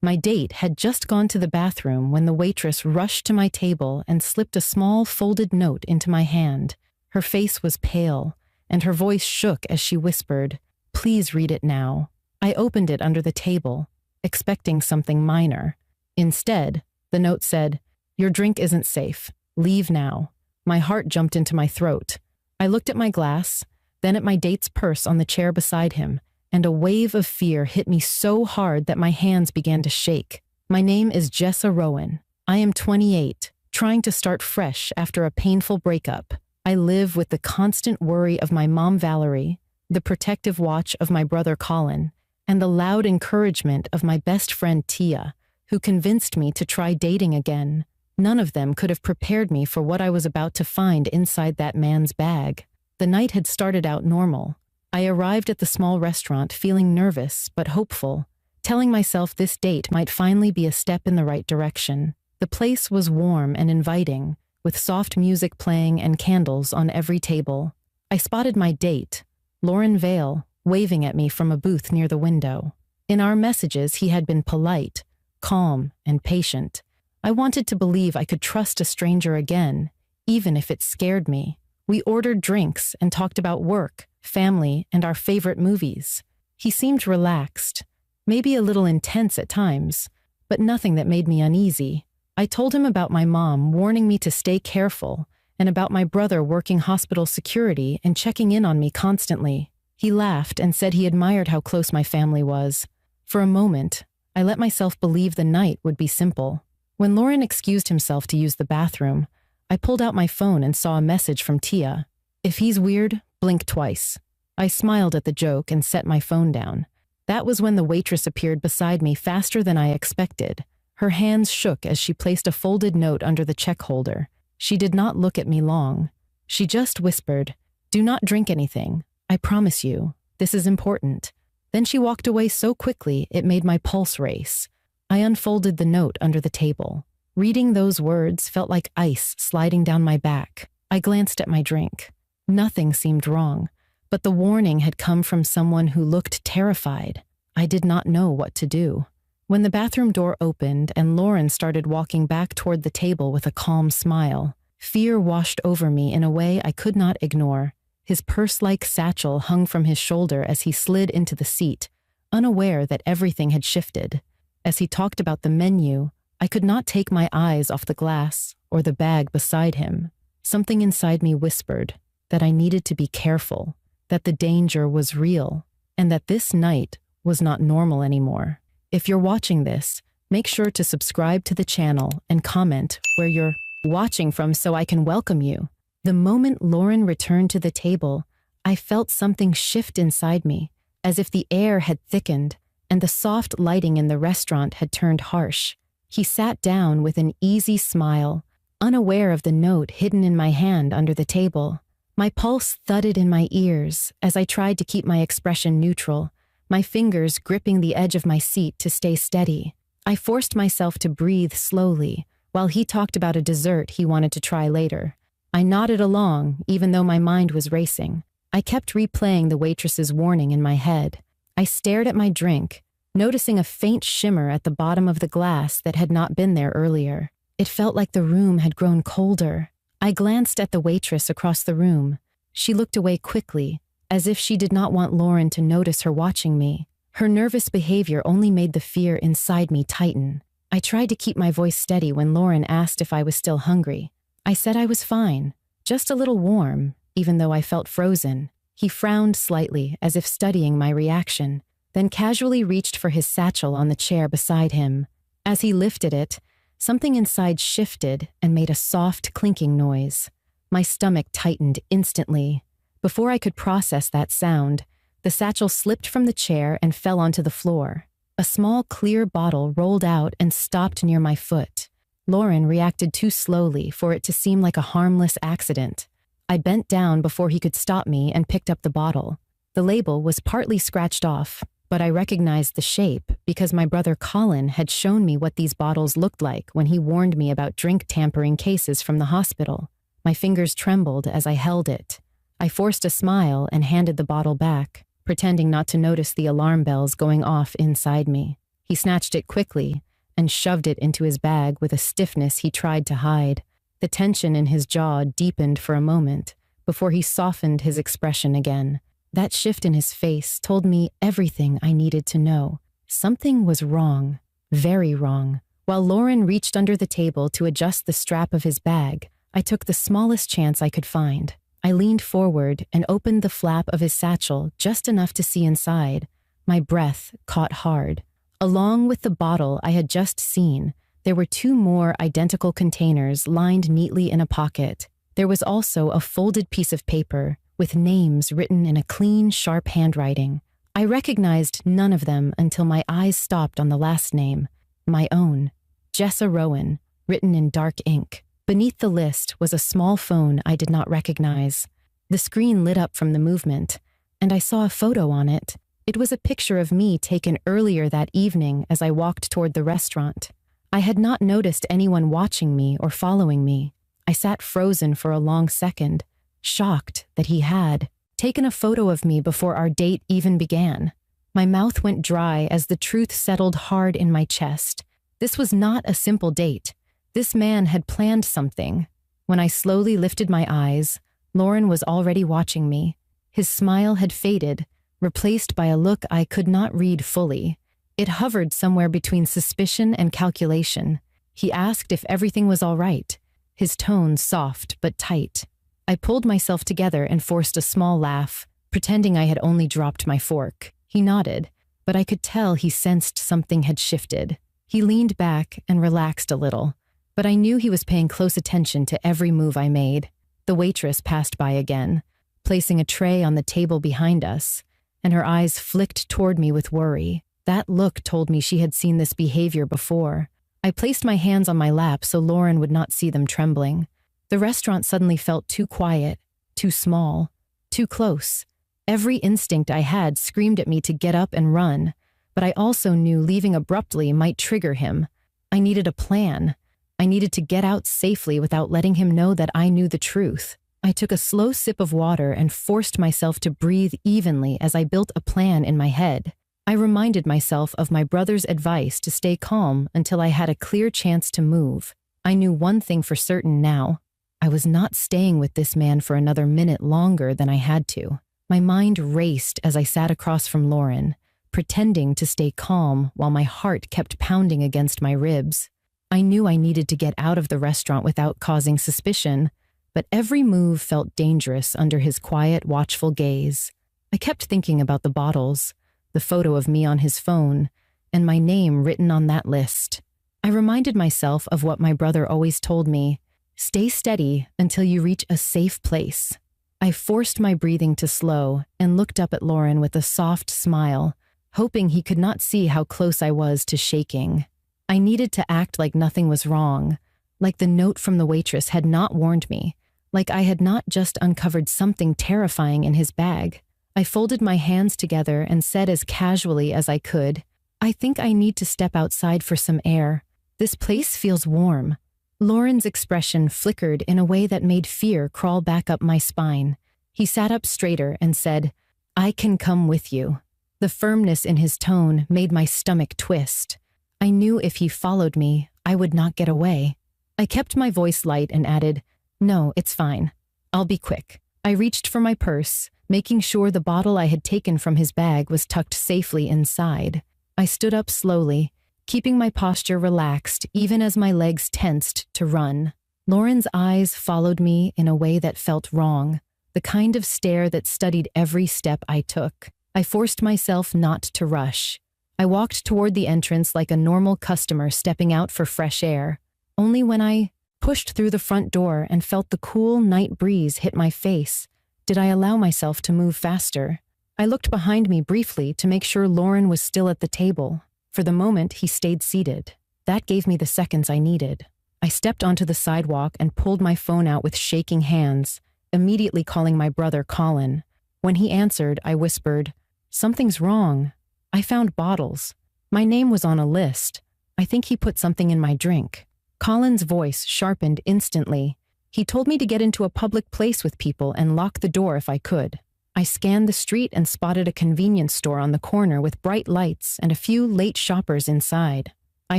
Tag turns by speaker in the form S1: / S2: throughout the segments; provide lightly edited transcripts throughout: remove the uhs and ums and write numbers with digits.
S1: My date had just gone to the bathroom when the waitress rushed to my table and slipped a small folded note into my hand. Her face was pale, and her voice shook as she whispered, "Please read it now." I opened it under the table, expecting something minor. Instead, the note said, "Your drink isn't safe. Leave now." My heart jumped into my throat. I looked at my glass, then at my date's purse on the chair beside him, and a wave of fear hit me so hard that my hands began to shake. My name is Jessa Rowan. I am 28, trying to start fresh after a painful breakup. I live with the constant worry of my mom Valerie, the protective watch of my brother Colin, and the loud encouragement of my best friend Tia, who convinced me to try dating again. None of them could have prepared me for what I was about to find inside that man's bag. The night had started out normal. I arrived at the small restaurant feeling nervous but hopeful, telling myself this date might finally be a step in the right direction. The place was warm and inviting, with soft music playing and candles on every table. I spotted my date, Lauren Vale, waving at me from a booth near the window. In our messages, he had been polite, calm, and patient. I wanted to believe I could trust a stranger again, even if it scared me. We ordered drinks and talked about work, family, and our favorite movies. He seemed relaxed, maybe a little intense at times, but nothing that made me uneasy. I told him about my mom warning me to stay careful, and about my brother working hospital security and checking in on me constantly. He laughed and said he admired how close my family was. For a moment, I let myself believe the night would be simple. When Lauren excused himself to use the bathroom, I pulled out my phone and saw a message from Tia. "If he's weird, blink twice." I smiled at the joke and set my phone down. That was when the waitress appeared beside me faster than I expected. Her hands shook as she placed a folded note under the check holder. She did not look at me long. She just whispered, "Do not drink anything. I promise you, this is important." Then she walked away so quickly it made my pulse race. I unfolded the note under the table. Reading those words felt like ice sliding down my back. I glanced at my drink. Nothing seemed wrong, but the warning had come from someone who looked terrified. I did not know what to do. When the bathroom door opened and Lauren started walking back toward the table with a calm smile, fear washed over me in a way I could not ignore. His purse-like satchel hung from his shoulder as he slid into the seat, unaware that everything had shifted. As he talked about the menu, I could not take my eyes off the glass or the bag beside him. Something inside me whispered that I needed to be careful, that the danger was real, and that this night was not normal anymore. If you're watching this, make sure to subscribe to the channel and comment where you're watching from so I can welcome you. The moment Lauren returned to the table, I felt something shift inside me, as if the air had thickened and the soft lighting in the restaurant had turned harsh. He sat down with an easy smile, unaware of the note hidden in my hand under the table. My pulse thudded in my ears as I tried to keep my expression neutral, my fingers gripping the edge of my seat to stay steady. I forced myself to breathe slowly while he talked about a dessert he wanted to try later. I nodded along, even though my mind was racing. I kept replaying the waitress's warning in my head. I stared at my drink, noticing a faint shimmer at the bottom of the glass that had not been there earlier. It felt like the room had grown colder. I glanced at the waitress across the room. She looked away quickly, as if she did not want Lauren to notice her watching me. Her nervous behavior only made the fear inside me tighten. I tried to keep my voice steady when Lauren asked if I was still hungry. I said I was fine, just a little warm, even though I felt frozen. He frowned slightly, as if studying my reaction, then casually reached for his satchel on the chair beside him. As he lifted it, something inside shifted and made a soft clinking noise. My stomach tightened instantly. Before I could process that sound, the satchel slipped from the chair and fell onto the floor. A small clear bottle rolled out and stopped near my foot. Lauren reacted too slowly for it to seem like a harmless accident. I bent down before he could stop me and picked up the bottle. The label was partly scratched off, but I recognized the shape because my brother Colin had shown me what these bottles looked like when he warned me about drink tampering cases from the hospital. My fingers trembled as I held it. I forced a smile and handed the bottle back, pretending not to notice the alarm bells going off inside me. He snatched it quickly and shoved it into his bag with a stiffness he tried to hide. The tension in his jaw deepened for a moment before he softened his expression again. That shift in his face told me everything I needed to know. Something was wrong, very wrong. While Lauren reached under the table to adjust the strap of his bag, I took the smallest chance I could find. I leaned forward and opened the flap of his satchel just enough to see inside. My breath caught hard. Along with the bottle I had just seen, there were 2 more identical containers lined neatly in a pocket. There was also a folded piece of paper with names written in a clean, sharp handwriting. I recognized none of them until my eyes stopped on the last name, my own, Jessa Rowan, written in dark ink. Beneath the list was a small phone I did not recognize. The screen lit up from the movement, and I saw a photo on it. It was a picture of me taken earlier that evening as I walked toward the restaurant. I had not noticed anyone watching me or following me. I sat frozen for a long second, shocked that he had taken a photo of me before our date even began. My mouth went dry as the truth settled hard in my chest. This was not a simple date. This man had planned something. When I slowly lifted my eyes, Lauren was already watching me. His smile had faded, replaced by a look I could not read fully. It hovered somewhere between suspicion and calculation. He asked if everything was all right, his tone soft but tight. I pulled myself together and forced a small laugh, pretending I had only dropped my fork. He nodded, but I could tell he sensed something had shifted. He leaned back and relaxed a little, but I knew he was paying close attention to every move I made. The waitress passed by again, placing a tray on the table behind us, and her eyes flicked toward me with worry. That look told me she had seen this behavior before. I placed my hands on my lap so Lauren would not see them trembling. The restaurant suddenly felt too quiet, too small, too close. Every instinct I had screamed at me to get up and run, but I also knew leaving abruptly might trigger him. I needed a plan. I needed to get out safely without letting him know that I knew the truth. I took a slow sip of water and forced myself to breathe evenly as I built a plan in my head. I reminded myself of my brother's advice to stay calm until I had a clear chance to move. I knew one thing for certain now. I was not staying with this man for another minute longer than I had to. My mind raced as I sat across from Lauren, pretending to stay calm while my heart kept pounding against my ribs. I knew I needed to get out of the restaurant without causing suspicion, but every move felt dangerous under his quiet, watchful gaze. I kept thinking about the bottles, the photo of me on his phone, and my name written on that list. I reminded myself of what my brother always told me: stay steady until you reach a safe place. I forced my breathing to slow and looked up at Lauren with a soft smile, hoping he could not see how close I was to shaking. I needed to act like nothing was wrong, like the note from the waitress had not warned me, like I had not just uncovered something terrifying in his bag. I folded my hands together and said as casually as I could, "I think I need to step outside for some air. This place feels warm." Lauren's expression flickered in a way that made fear crawl back up my spine. He sat up straighter and said, "I can come with you." The firmness in his tone made my stomach twist. I knew if he followed me, I would not get away. I kept my voice light and added, "No, it's fine. I'll be quick." I reached for my purse, making sure the bottle I had taken from his bag was tucked safely inside. I stood up slowly, keeping my posture relaxed even as my legs tensed to run. Lauren's eyes followed me in a way that felt wrong, the kind of stare that studied every step I took. I forced myself not to rush. I walked toward the entrance like a normal customer stepping out for fresh air. Only when I pushed through the front door and felt the cool night breeze hit my face did I allow myself to move faster. I looked behind me briefly to make sure Lauren was still at the table. For the moment, he stayed seated. That gave me the seconds I needed. I stepped onto the sidewalk and pulled my phone out with shaking hands, immediately calling my brother Colin. When he answered, I whispered, "Something's wrong. I found bottles. My name was on a list. I think he put something in my drink." Colin's voice sharpened instantly. He told me to get into a public place with people and lock the door if I could. I scanned the street and spotted a convenience store on the corner with bright lights and a few late shoppers inside. I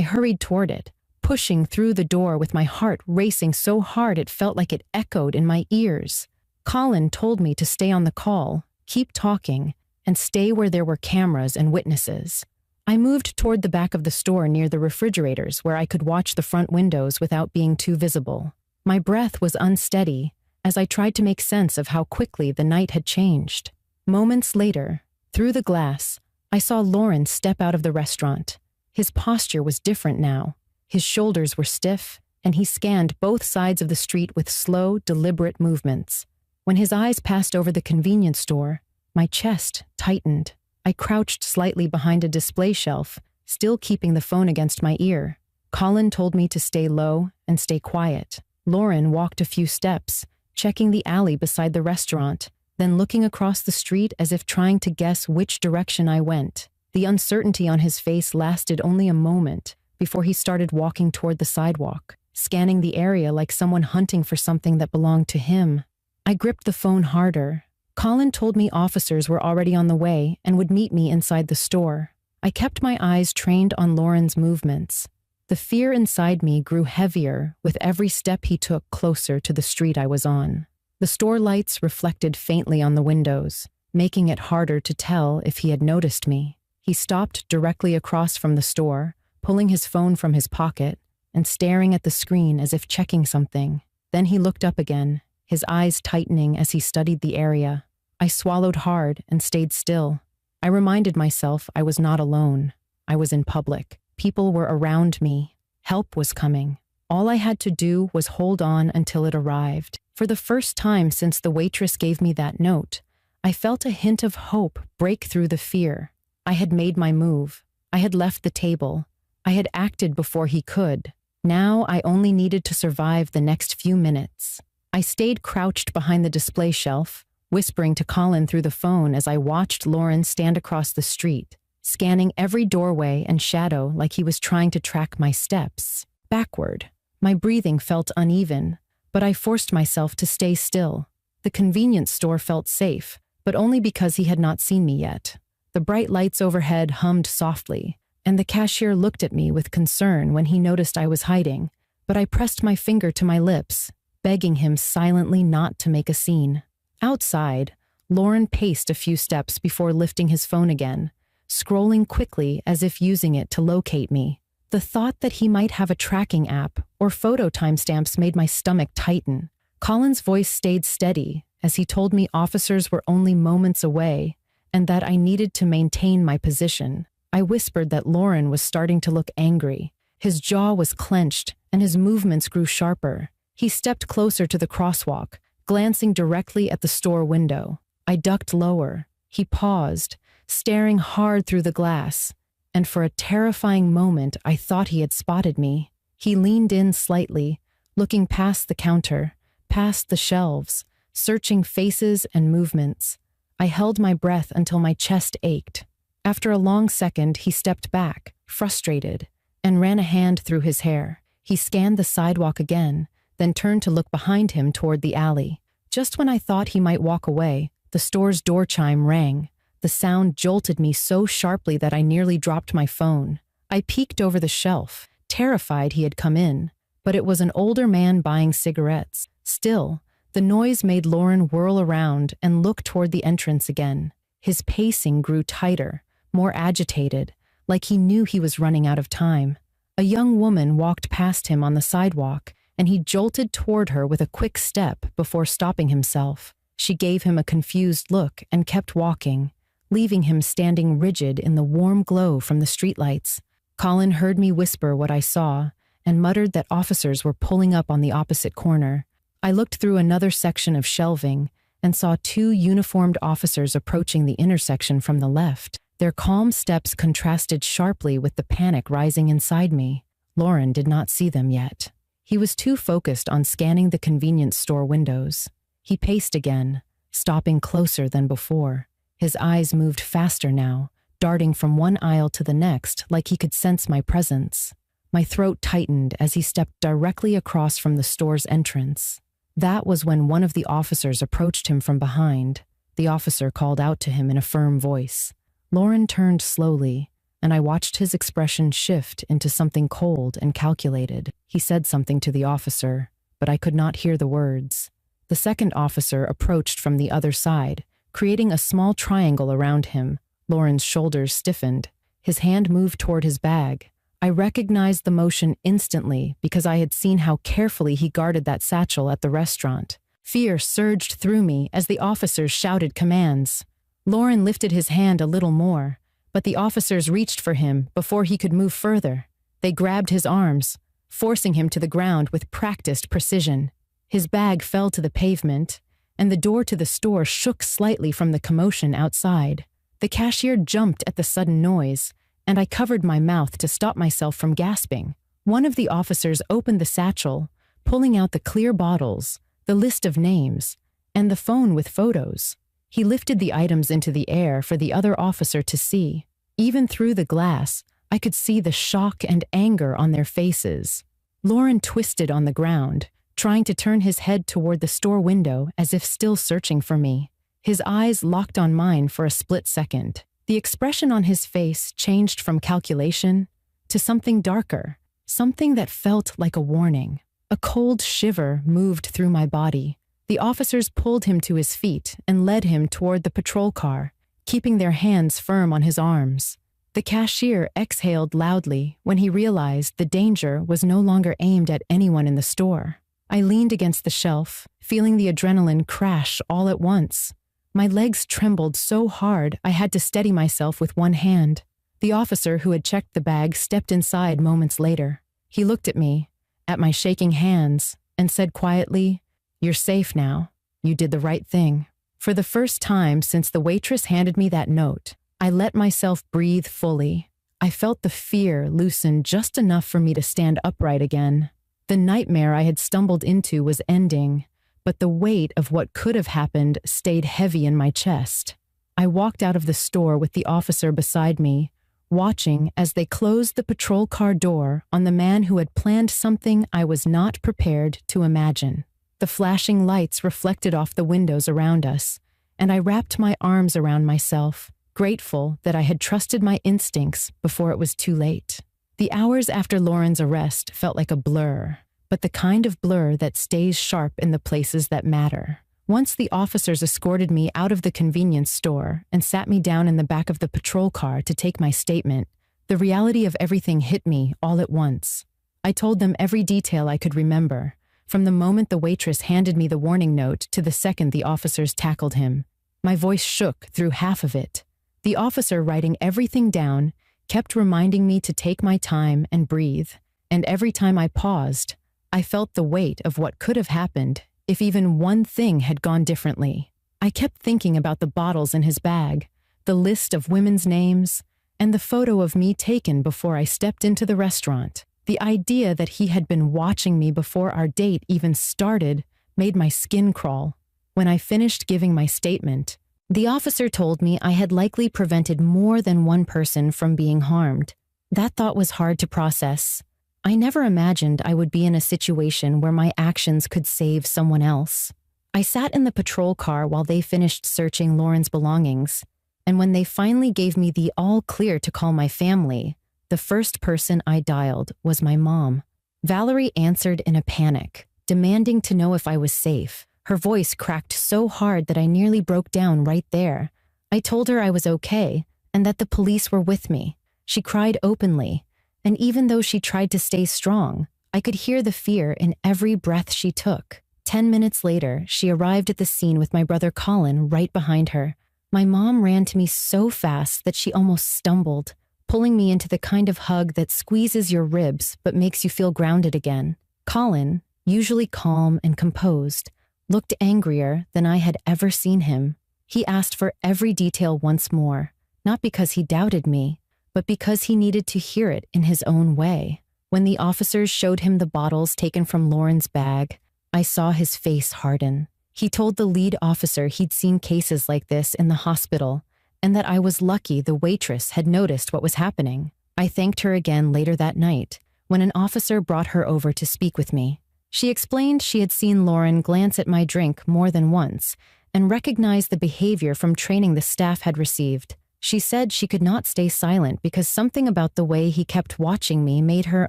S1: hurried toward it, pushing through the door with my heart racing so hard it felt like it echoed in my ears. Colin told me to stay on the call, keep talking, and stay where there were cameras and witnesses. I moved toward the back of the store near the refrigerators where I could watch the front windows without being too visible. My breath was unsteady as I tried to make sense of how quickly the night had changed. Moments later, through the glass, I saw Lauren step out of the restaurant. His posture was different now. His shoulders were stiff, and he scanned both sides of the street with slow, deliberate movements. When his eyes passed over the convenience store, my chest tightened. I crouched slightly behind a display shelf, still keeping the phone against my ear. Colin told me to stay low and stay quiet. Lauren walked a few steps, checking the alley beside the restaurant, then looking across the street as if trying to guess which direction I went. The uncertainty on his face lasted only a moment before he started walking toward the sidewalk, scanning the area like someone hunting for something that belonged to him. I gripped the phone harder. Colin told me officers were already on the way and would meet me inside the store. I kept my eyes trained on Lauren's movements. The fear inside me grew heavier with every step he took closer to the street I was on. The store lights reflected faintly on the windows, making it harder to tell if he had noticed me. He stopped directly across from the store, pulling his phone from his pocket and staring at the screen as if checking something. Then he looked up again, his eyes tightening as he studied the area. I swallowed hard and stayed still. I reminded myself I was not alone. I was in public. People were around me. Help was coming. All I had to do was hold on until it arrived. For the first time since the waitress gave me that note, I felt a hint of hope break through the fear. I had made my move. I had left the table. I had acted before he could. Now I only needed to survive the next few minutes. I stayed crouched behind the display shelf, whispering to Colin through the phone as I watched Lauren stand across the street, scanning every doorway and shadow like he was trying to track my steps. Backward. My breathing felt uneven, but I forced myself to stay still. The convenience store felt safe, but only because he had not seen me yet. The bright lights overhead hummed softly, and the cashier looked at me with concern when he noticed I was hiding, but I pressed my finger to my lips, begging him silently not to make a scene. Outside, Lauren paced a few steps before lifting his phone again, scrolling quickly as if using it to locate me. The thought that he might have a tracking app or photo timestamps made my stomach tighten. Colin's voice stayed steady as he told me officers were only moments away and that I needed to maintain my position. I whispered that Lauren was starting to look angry. His jaw was clenched and his movements grew sharper. He stepped closer to the crosswalk, glancing directly at the store window. I ducked lower. He paused, staring hard through the glass, and for a terrifying moment I thought he had spotted me. He leaned in slightly, looking past the counter, past the shelves, searching faces and movements. I held my breath until my chest ached. After a long second, he stepped back, frustrated, and ran a hand through his hair. He scanned the sidewalk again, then turned to look behind him toward the alley. Just when I thought he might walk away, the store's door chime rang. The sound jolted me so sharply that I nearly dropped my phone. I peeked over the shelf, terrified he had come in, but it was an older man buying cigarettes. Still, the noise made Lauren whirl around and look toward the entrance again. His pacing grew tighter, more agitated, like he knew he was running out of time. A young woman walked past him on the sidewalk, and he jolted toward her with a quick step before stopping himself. She gave him a confused look and kept walking, leaving him standing rigid in the warm glow from the streetlights. Colin heard me whisper what I saw and muttered that officers were pulling up on the opposite corner. I looked through another section of shelving and saw two uniformed officers approaching the intersection from the left. Their calm steps contrasted sharply with the panic rising inside me. Lauren did not see them yet. He was too focused on scanning the convenience store windows. He paced again, stopping closer than before. His eyes moved faster now, darting from one aisle to the next like he could sense my presence. My throat tightened as he stepped directly across from the store's entrance. That was when one of the officers approached him from behind. the officer called out to him in a firm voice. Lauren turned slowly, and I watched his expression shift into something cold and calculated. He said something to the officer, but I could not hear the words. The second officer approached from the other side, creating a small triangle around him. Lauren's shoulders stiffened. His hand moved toward his bag. I recognized the motion instantly because I had seen how carefully he guarded that satchel at the restaurant. Fear surged through me as the officers shouted commands. Lauren lifted his hand a little more, but the officers reached for him before he could move further. They grabbed his arms, forcing him to the ground with practiced precision. His bag fell to the pavement, and the door to the store shook slightly from the commotion outside. The cashier jumped at the sudden noise, and I covered my mouth to stop myself from gasping. One of the officers opened the satchel, pulling out the clear bottles, the list of names, and the phone with photos. He lifted the items into the air for the other officer to see. Even through the glass, I could see the shock and anger on their faces. Lauren twisted on the ground, trying to turn his head toward the store window as if still searching for me. His eyes locked on mine for a split second. The expression on his face changed from calculation to something darker, something that felt like a warning. A cold shiver moved through my body. The officers pulled him to his feet and led him toward the patrol car, keeping their hands firm on his arms. The cashier exhaled loudly when he realized the danger was no longer aimed at anyone in the store. I leaned against the shelf, feeling the adrenaline crash all at once. My legs trembled so hard I had to steady myself with one hand. The officer who had checked the bag stepped inside moments later. He looked at me, at my shaking hands, and said quietly, "You're safe now. You did the right thing." For the first time since the waitress handed me that note, I let myself breathe fully. I felt the fear loosen just enough for me to stand upright again. The nightmare I had stumbled into was ending, but the weight of what could have happened stayed heavy in my chest. I walked out of the store with the officer beside me, watching as they closed the patrol car door on the man who had planned something I was not prepared to imagine. The flashing lights reflected off the windows around us, and I wrapped my arms around myself, grateful that I had trusted my instincts before it was too late. The hours after Lauren's arrest felt like a blur, but the kind of blur that stays sharp in the places that matter. Once the officers escorted me out of the convenience store and sat me down in the back of the patrol car to take my statement, the reality of everything hit me all at once. I told them every detail I could remember, from the moment the waitress handed me the warning note to the second the officers tackled him. My voice shook through half of it. The officer writing everything down kept reminding me to take my time and breathe, and every time I paused, I felt the weight of what could have happened if even one thing had gone differently. I kept thinking about the bottles in his bag, the list of women's names, and the photo of me taken before I stepped into the restaurant. The idea that he had been watching me before our date even started made my skin crawl. When I finished giving my statement, the officer told me I had likely prevented more than one person from being harmed. That thought was hard to process. I never imagined I would be in a situation where my actions could save someone else. I sat in the patrol car while they finished searching Lauren's belongings, and when they finally gave me the all clear to call my family, the first person I dialed was my mom. Valerie answered in a panic, demanding to know if I was safe. Her voice cracked so hard that I nearly broke down right there. I told her I was okay and that the police were with me. She cried openly, and even though she tried to stay strong, I could hear the fear in every breath she took. 10 minutes later, she arrived at the scene with my brother Colin right behind her. My mom ran to me so fast that she almost stumbled, pulling me into the kind of hug that squeezes your ribs but makes you feel grounded again. Colin, usually calm and composed, looked angrier than I had ever seen him. He asked for every detail once more, not because he doubted me, but because he needed to hear it in his own way. When the officers showed him the bottles taken from Lauren's bag, I saw his face harden. He told the lead officer he'd seen cases like this in the hospital, and that I was lucky the waitress had noticed what was happening. I thanked her again later that night, when an officer brought her over to speak with me. She explained she had seen Lauren glance at my drink more than once, and recognized the behavior from training the staff had received. She said she could not stay silent because something about the way he kept watching me made her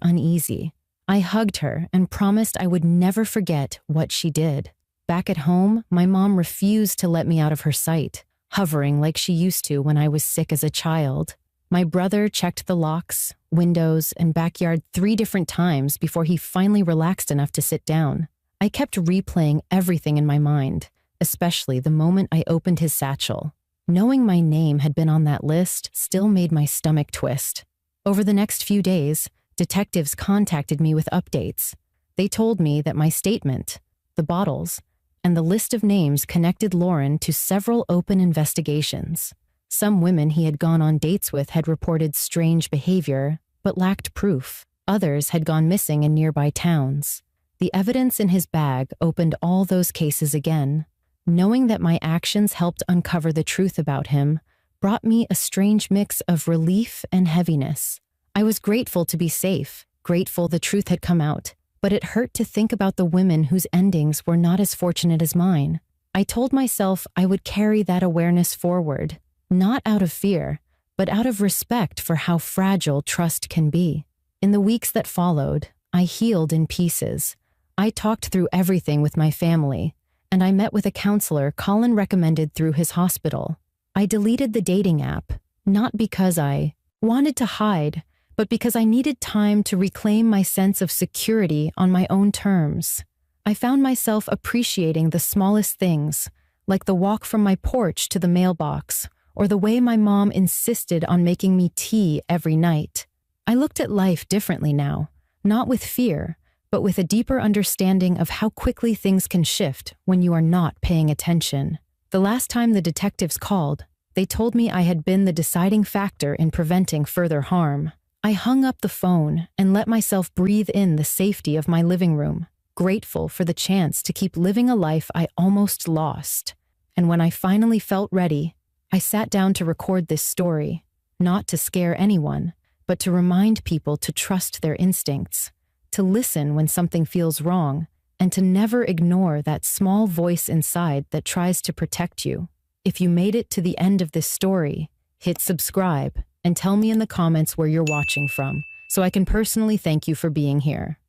S1: uneasy. I hugged her and promised I would never forget what she did. Back at home, my mom refused to let me out of her sight, hovering like she used to when I was sick as a child. My brother checked the locks, windows, and backyard 3 different times before he finally relaxed enough to sit down. I kept replaying everything in my mind, especially the moment I opened his satchel. Knowing my name had been on that list still made my stomach twist. Over the next few days, detectives contacted me with updates. They told me that my statement, the bottles, and the list of names connected Lauren to several open investigations. Some women he had gone on dates with had reported strange behavior, but lacked proof. Others had gone missing in nearby towns. The evidence in his bag opened all those cases again. Knowing that my actions helped uncover the truth about him brought me a strange mix of relief and heaviness. I was grateful to be safe, grateful the truth had come out, but it hurt to think about the women whose endings were not as fortunate as mine. I told myself I would carry that awareness forward, not out of fear, but out of respect for how fragile trust can be. In the weeks that followed, I healed in pieces. I talked through everything with my family, and I met with a counselor Colin recommended through his hospital. I deleted the dating app, not because I wanted to hide, but because I needed time to reclaim my sense of security on my own terms. I found myself appreciating the smallest things, like the walk from my porch to the mailbox, or the way my mom insisted on making me tea every night. I looked at life differently now, not with fear, but with a deeper understanding of how quickly things can shift when you are not paying attention. The last time the detectives called, they told me I had been the deciding factor in preventing further harm. I hung up the phone and let myself breathe in the safety of my living room, grateful for the chance to keep living a life I almost lost. And when I finally felt ready, I sat down to record this story, not to scare anyone, but to remind people to trust their instincts, to listen when something feels wrong, and to never ignore that small voice inside that tries to protect you. If you made it to the end of this story, hit subscribe and tell me in the comments where you're watching from, so I can personally thank you for being here.